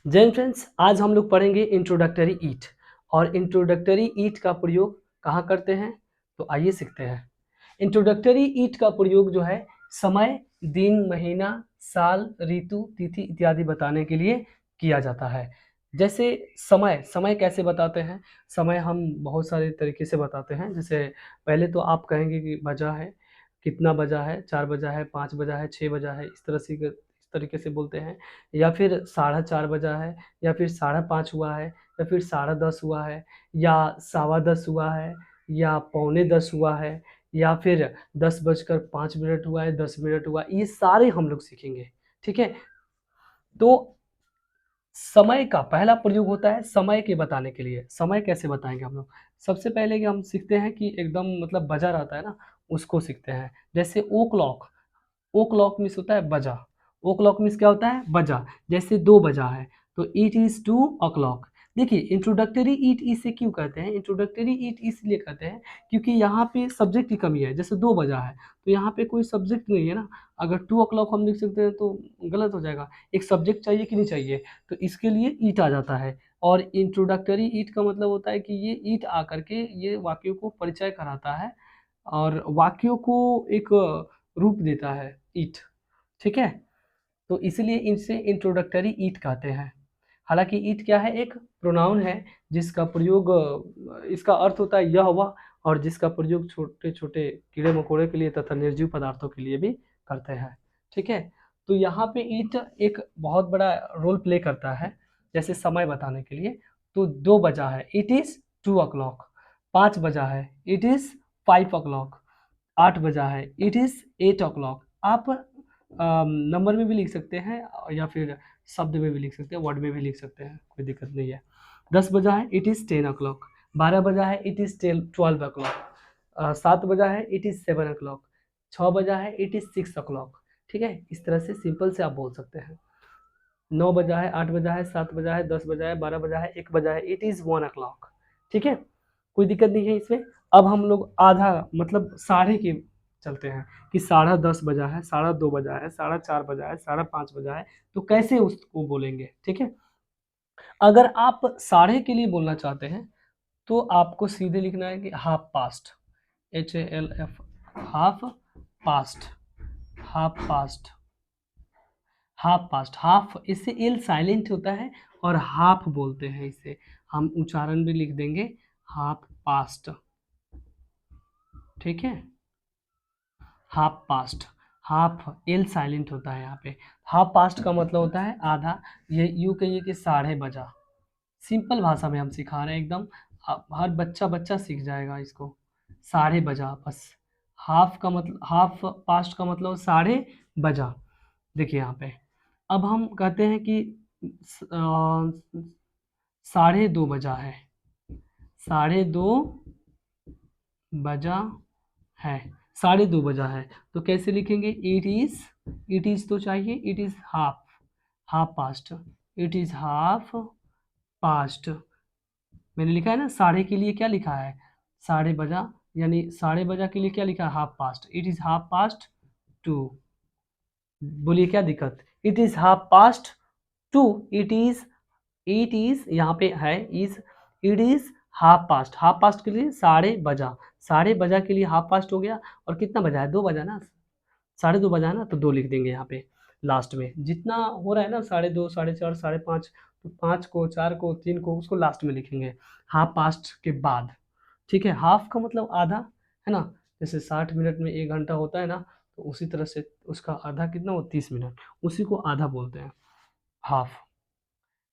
जय फ्रेंड्स, आज हम लोग पढ़ेंगे इंट्रोडक्टरी ईट। और इंट्रोडक्टरी ईट का प्रयोग कहाँ करते हैं, तो आइए सीखते हैं। इंट्रोडक्टरी ईट का प्रयोग जो है समय, दिन, महीना, साल, ऋतु, तिथि इत्यादि बताने के लिए किया जाता है। जैसे समय कैसे बताते हैं? समय हम बहुत सारे तरीके से बताते हैं। जैसे पहले तो आप कहेंगे कि बजा है, कितना बजा है, 4 बजा है, 5 बजा है, 6 बजा है, इस तरीके से बोलते हैं। या फिर 4:30 बजा है, या फिर 5:30 हुआ है, या फिर 10:30 हुआ है, या 10:15 हुआ है, या 9:45 हुआ है, या फिर 10:05 हुआ है, 10 मिनट हुआ, ये सारे हम लोग सीखेंगे। ठीक है, तो समय का पहला प्रयोग होता है समय के बताने के लिए। समय कैसे बताएंगे हम लोग? सबसे पहले कि हम सीखते हैं कि एकदम मतलब बजा रहता है ना, उसको सीखते हैं। जैसे ओ क्लॉक, ओ क्लॉक मीन्स होता है बजा। ओ क्लॉक मीन्स क्या होता है? बजा। जैसे 2 बजा है तो इट इज 2 o'clock। देखिए इंट्रोडक्टरी ईट इसे क्यों कहते हैं? इंट्रोडक्टरी ईट इसलिए कहते हैं क्योंकि यहाँ पे सब्जेक्ट की कमी है। जैसे 2 बजा है तो यहाँ पे कोई सब्जेक्ट नहीं है ना। अगर 2 o'clock हम लिख सकते हैं तो गलत हो जाएगा। एक सब्जेक्ट चाहिए कि नहीं चाहिए, तो इसके लिए ईट आ जाता है। और इंट्रोडक्टरी ईट का मतलब होता है कि ये ईट आकर के ये वाक्यों को परिचय कराता है और वाक्यों को एक रूप देता है ईट। ठीक है, तो इसलिए इनसे इंट्रोडक्टरी ईट कहते हैं। हालांकि ईट क्या है? एक प्रोनाउन है जिसका प्रयोग इसका अर्थ होता है यह वह, और जिसका प्रयोग छोटे छोटे कीड़े मकोड़े के लिए तथा निर्जीव पदार्थों के लिए भी करते हैं। ठीक है, तो यहाँ पे ईट एक बहुत बड़ा रोल प्ले करता है। जैसे समय बताने के लिए, तो 2 बजा है, इट इज 2 o'clock। 5 बजा है, इट इज 5 o'clock। 8 बजा है, इट इज 8 o'clock। आप नंबर में भी लिख सकते हैं या फिर शब्द में भी लिख सकते हैं, वर्ड में भी लिख सकते हैं, कोई दिक्कत नहीं है। 10 बजा है, इट इज़ 10 o'clock। 12 बजा है, इट इज़ 12 o'clock। 7 बजा है, इट इज़ 7 o'clock। 6 बजा है, इट इज़ 6 o'clock। ठीक है, इस तरह से सिंपल से आप बोल सकते हैं। 9 बजा है, 8 बजा है, 7 बजा है, 10 बजा है, 12 बजा है, 1 बजा है, इट इज़ 1 o'clock। ठीक है, कोई दिक्कत नहीं है इसमें। अब हम लोग आधा मतलब साढ़े के चलते हैं कि 10:30 बजा है, 2:30 बजा है, 4:30 बजा है, 5:30 बजा है, तो कैसे उसको बोलेंगे? ठीक है, अगर आप साढ़े के लिए बोलना चाहते हैं तो आपको सीधे लिखना है कि half past, HALF, half past, half past, half past. Half इससे एल साइलेंट होता है और हाफ बोलते हैं इसे। हम उच्चारण भी लिख देंगे हाफ पास्ट। ठीक है, half past, half L silent होता है यहाँ पे। हाफ पास्ट का मतलब होता है आधा। ये यूँ कहिए कि 12:30। सिंपल भाषा में हम सिखा रहे हैं एकदम। हर बच्चा बच्चा सीख जाएगा इसको। 12:30 बस। हाफ का मतलब, हाफ पास्ट का मतलब 12:30 देखिए यहाँ पे। अब हम कहते हैं कि 2:30 बजा है, 2:30 बजा है, 2:30 बजा है, तो कैसे लिखेंगे? इट इज तो चाहिए, it is half, half past, it is half past. मैंने लिखा है ना साढ़े के लिए क्या लिखा है? 12:30, यानी 12:30 के लिए क्या लिखा है? Half past. It is half past 2। बोलिए क्या दिक्कत? It is half past 2। It is यहाँ पे है is, it is half past. Half past के लिए 12:30, 12:30 के लिए हाफ पास्ट हो गया। और कितना बजा है? 2 बजा ना, 2:30 बजा है ना, तो 2 लिख देंगे यहाँ पे लास्ट में। जितना हो रहा है ना 2:30, 4:30, 5:30, तो 5 को, 4 को, 3 को, उसको लास्ट में लिखेंगे हाफ पास्ट के बाद। ठीक है, हाफ का मतलब आधा है ना। जैसे 60 मिनट में 1 घंटा होता है ना, तो उसी तरह से उसका आधा कितना हो? 30 मिनट, उसी को आधा बोलते हैं, half.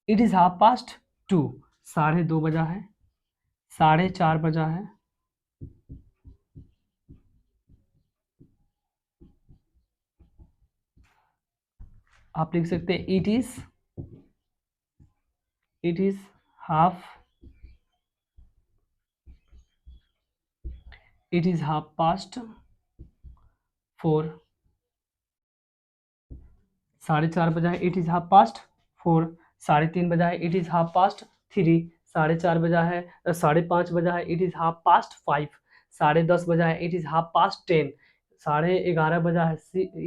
It is half past 2, 2:30 बजा है, 4:30 बजा है। आप लिख सकते हैं it is half, it is half past 4। 4:30 बजा है, इट इज हाफ पास्ट 4। 3:30 बजा है, इट इज हाफ पास्ट 3। 4:30 बजा है, 5:30 बजा है, इट इज हाफ पास्ट 5। 10:30 बजा है, इट इज हाफ पास्ट 10। 11:30 बजा है,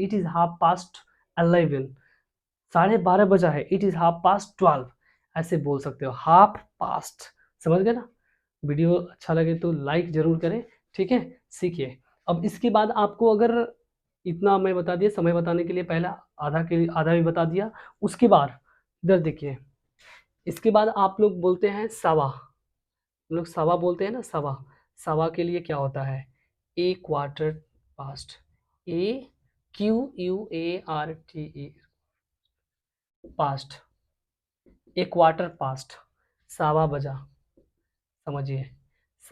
इट इज हाफ पास्ट 11। 12:30 बजा है, इट इज हाफ पास्ट 12। ऐसे बोल सकते हो, हाफ पास्ट। समझ गए ना? वीडियो अच्छा लगे तो लाइक जरूर करें, ठीक है? सीखिए। अब इसके बाद आपको अगर इतना मैं बता दिया समय बताने के लिए, पहला आधा भी बता दिया। उसके बाद इधर देखिए, इसके बाद आप लोग बोलते हैं सवा। हम लोग सवा बोलते हैं ना, सवा। सवा के लिए क्या होता है? ए क्वार्टर पास्ट, AQUARTE पास्ट, ए क्वार्टर पास्ट, सावा बजा। समझिए,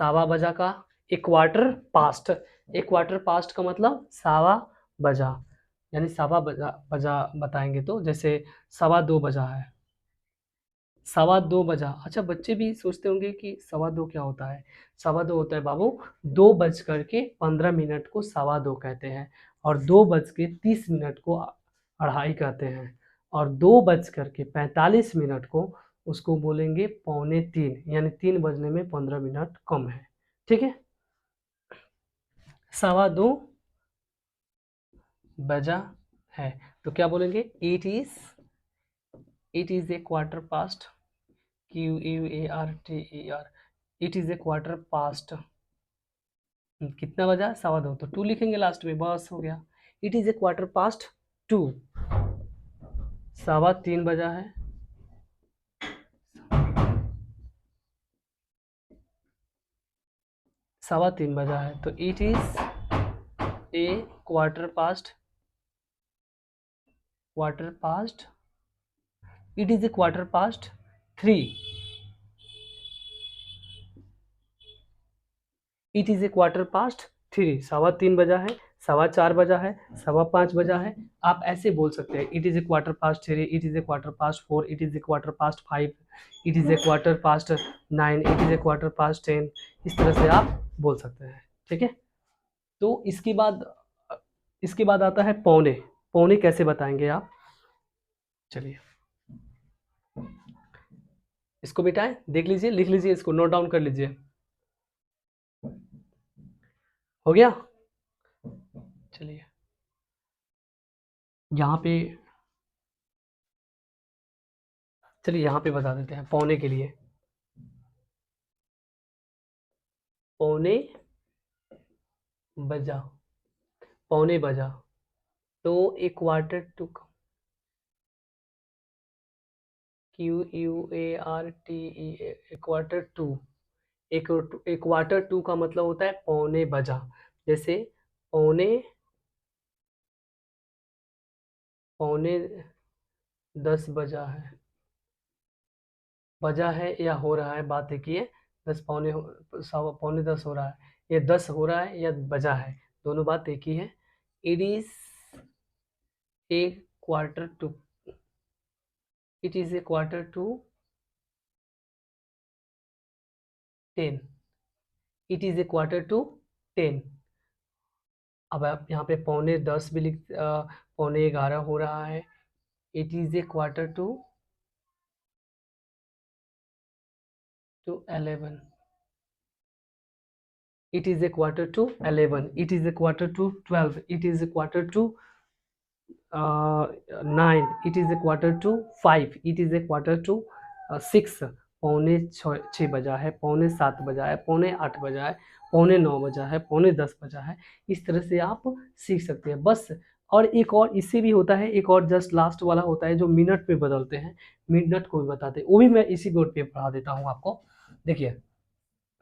सावा बजा का एक क्वार्टर पास्ट। एक क्वार्टर पास्ट का मतलब सावा बजा, यानी सावा बजा बजा बताएंगे तो जैसे सवा दो बजा है, सवा दो बजा। अच्छा, बच्चे भी सोचते होंगे कि सवा दो क्या होता है? सवा दो होता है बाबू, 2:15 को सवा दो कहते हैं, और 2:30 को अढ़ाई कहते हैं, और 2:45 को उसको बोलेंगे पौने तीन, यानी 3 बजने में 15 मिनट कम है। ठीक है, सवा दो बजा है तो क्या बोलेंगे? It is a quarter past, QUARTER, it is a quarter past. कितना बजा? सवा दो, तो 2 लिखेंगे लास्ट में, बस हो गया। It is a quarter past 2, सवा तीन बजा है। सवा तीन बजा है तो it is a quarter past it is a quarter past 3, it is a quarter past 3। सवा तीन बजा है, सवा चार बजा है, सवा पाँच बजा है। आप ऐसे बोल सकते हैं, it is a quarter past 3, it is a quarter past 4, it is a quarter past 5, it is a quarter past 9, it is a quarter past 10। इस तरह से आप बोल सकते हैं। ठीक है, तो इसके बाद आता है पौने। पौने कैसे बताएंगे आप? चलिए इसको बेटा देख लीजिए, लिख लीजिए, इसको नोट डाउन कर लीजिए। हो गया? चलिए यहाँ पे बता देते हैं पौने के लिए। पौने बजा, पौने बजा तो एक quarter to, QUARTE, quarter to. एक क्वार्टर टू का मतलब होता है पौने बजा। जैसे पौने 10 बजा है, बजा है या हो रहा है, बात एक ही है। 10 पौने 10 हो रहा है, ये 10 हो रहा है या बजा है, दोनों बात एक ही है। It is a quarter to, it is a quarter to 10, it is a quarter to 10। अब आप यहाँ पे पौने 10 भी पौने 11 हो रहा है। It is a quarter to 11, it is a quarter to 11, it is a quarter to 12, it is a quarter to 9, it is a quarter to 5, it is a quarter to 6। पौने 6 बजा है, पौने 7 बजा है, पौने 8 बजा है, पौने 9 बजा है, पौने 10 बजा है। इस तरह से आप सीख सकते हैं बस। और एक और इससे भी होता है, एक और जस्ट लास्ट वाला होता है जो मिनट पे बदलते हैं, मिनट को भी बताते हैं, वो भी मैं इसी बोर्ड पे पढ़ा देता हूँ आपको। देखिए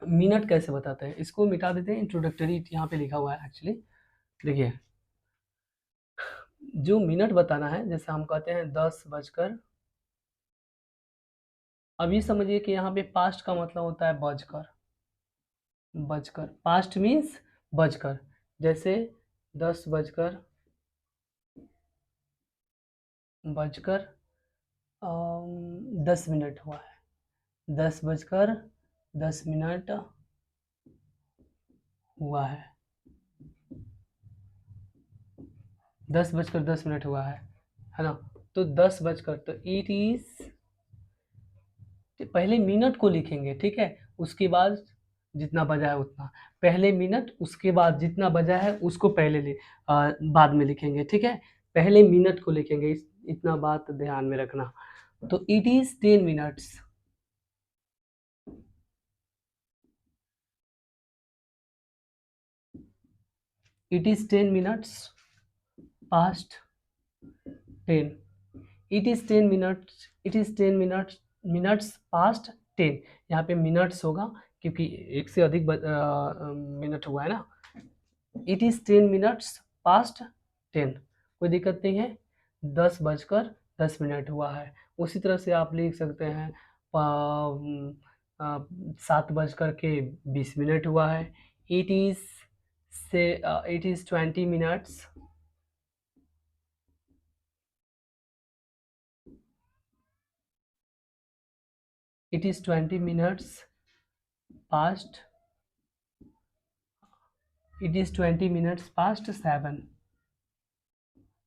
मिनट कैसे बताते हैं, इसको मिटा देते हैं, इंट्रोडक्टरी यहाँ पे लिखा हुआ है एक्चुअली। देखिए जो मिनट बताना है, जैसे हम कहते हैं 10 बजकर, अब ये समझिए कि यहाँ पे पास्ट का मतलब होता है बजकर, बजकर, पास्ट मीन्स बजकर। जैसे 10 बजकर 10 मिनट हुआ है, 10 बजकर 10 मिनट हुआ है, 10 बजकर 10 मिनट हुआ है ना? तो 10 बजकर, तो इट इज, पहले मिनट को लिखेंगे, ठीक है, उसके बाद जितना बजा है उतना, पहले मिनट, उसके बाद जितना बजा है उसको पहले बाद में लिखेंगे, ठीक है। पहले मिनट को लिखेंगे, इतना बात ध्यान में रखना। तो it is 10 minutes. It is 10 minutes past 10। It is 10 minutes, it is 10 minutes, minutes past 10। यहाँ पे मिनट्स होगा क्योंकि एक से अधिक मिनट हुआ है ना। इट इज 10 मिनट्स पास्ट 10, कोई दिक्कत नहीं है। 10 बजकर 10 मिनट हुआ है। उसी तरह से आप लिख सकते हैं 7 बजकर के 20 मिनट हुआ है। इट इज से it is 20 minutes, it is 20 minutes past, it is 20 minutes past 7।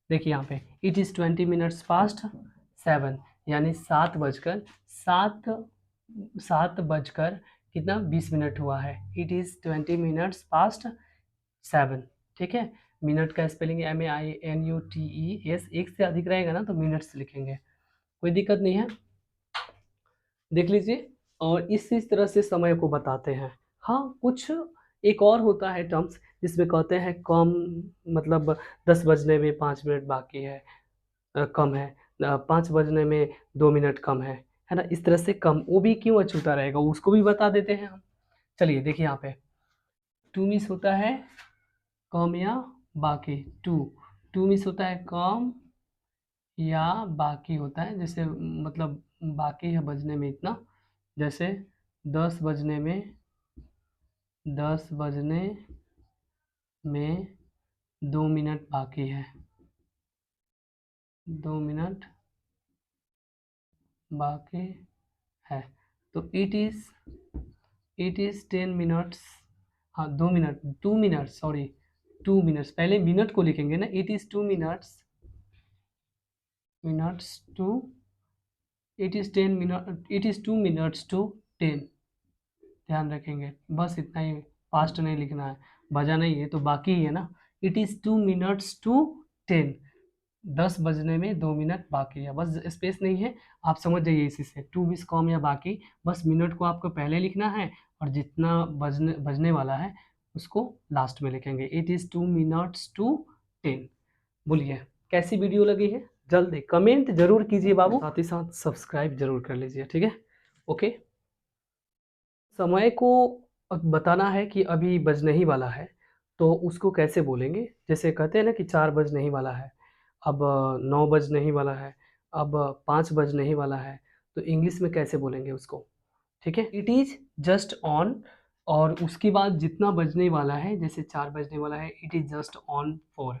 देखिए यहाँ पे इट इज 20 मिनट्स पास्ट 7, यानी 7 बजकर कितना 20 मिनट हुआ है। It is 20 minutes past 7। ठीक है, मिनट का स्पेलिंग MAINUTES, एक से अधिक रहेगा ना तो मिनट्स लिखेंगे, कोई दिक्कत नहीं है। देख लीजिए, और इस तरह से समय को बताते हैं। हाँ, कुछ एक और होता है टर्म्स जिसमें कहते हैं कम, मतलब 10 बजने में 5 मिनट बाकी है, कम है, 5 बजने में 2 मिनट कम है ना। इस तरह से कम, वो भी क्यों अछूता रहेगा, उसको भी बता देते हैं हम। चलिए देखिए यहाँ पे टू मिस होता है कम या बाकी। टू मिस होता है कम या बाकी होता है, जैसे मतलब बाकी है बजने में इतना, जैसे 10 बजने में 2 मिनट बाकी है, 2 मिनट बाकी है। तो इट इज 10 मिनट्स, हाँ 2 मिनट, 2 मिनट, सॉरी 2 मिनट्स, पहले मिनट को लिखेंगे ना। It is 2 minutes, to, it is 10 minute, it is 2 minutes to 10। ध्यान रखेंगे, बस इतना ही, फास्ट नहीं लिखना है, बजा नहीं है तो बाकी ही है ना। इट इज 2 मिनट्स टू 10, 10 बजने में 2 मिनट बाकी है, बस स्पेस नहीं है, आप समझ जाइए इसी से। टू मिस कम या बाकी, बस मिनट को आपको पहले लिखना है और जितना बजने वाला है उसको लास्ट में लिखेंगे। It is 2 minutes to 10। बोलिए कैसी वीडियो लगी है, जल्दी कमेंट जरूर कीजिए बाबू, साथ ही साथ सब्सक्राइब जरूर कर लीजिए, ठीक है। ओके, समय को बताना है कि अभी बजने ही वाला है, तो उसको कैसे बोलेंगे। जैसे कहते हैं ना कि 4 बजने ही वाला है, अब 9 बजने ही वाला है, अब 5 बजने ही वाला है, तो इंग्लिश में कैसे बोलेंगे उसको। ठीक है, इट इज़ जस्ट ऑन, और उसके बाद जितना बजने वाला है, जैसे 4 बजने वाला है इट इज़ जस्ट ऑन 4,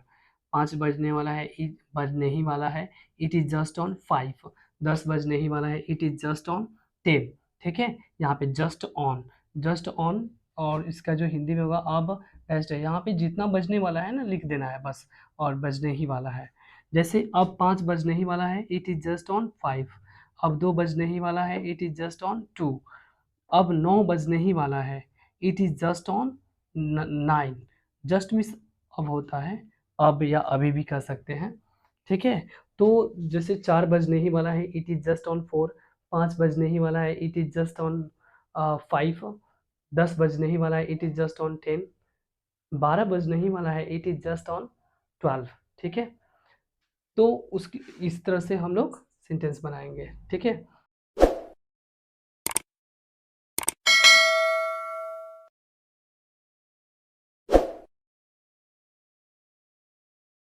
5 बजने वाला है बजने ही वाला है इट इज़ जस्ट ऑन 5, 10 बजने ही वाला है इट इज़ जस्ट ऑन 10। ठीक है, यहाँ पे जस्ट ऑन, जस्ट ऑन, और इसका जो हिंदी में होगा अब बेस्ट है। यहाँ पे जितना बजने वाला है ना लिख देना है बस, और बजने ही वाला है। जैसे अब 5 बजने ही वाला है इट इज़ जस्ट ऑन 5, अब 2 बजने ही वाला है इट इज़ जस्ट ऑन 2, अब 9 बजने ही वाला है it is just on 9। Just miss अब होता है अब या अभी भी कह सकते हैं। ठीक है, तो जैसे 4 बजने ही वाला है इट इज़ जस्ट ऑन 4, 5 बजने ही वाला है इट इज़ जस्ट ऑन 5, 10 बजने ही वाला है इट इज़ जस्ट ऑन 10, 12 बजने ही वाला है इट इज़ जस्ट ऑन 12। ठीक है, तो उसकी इस तरह से हम लोग सेंटेंस बनाएंगे। ठीक है,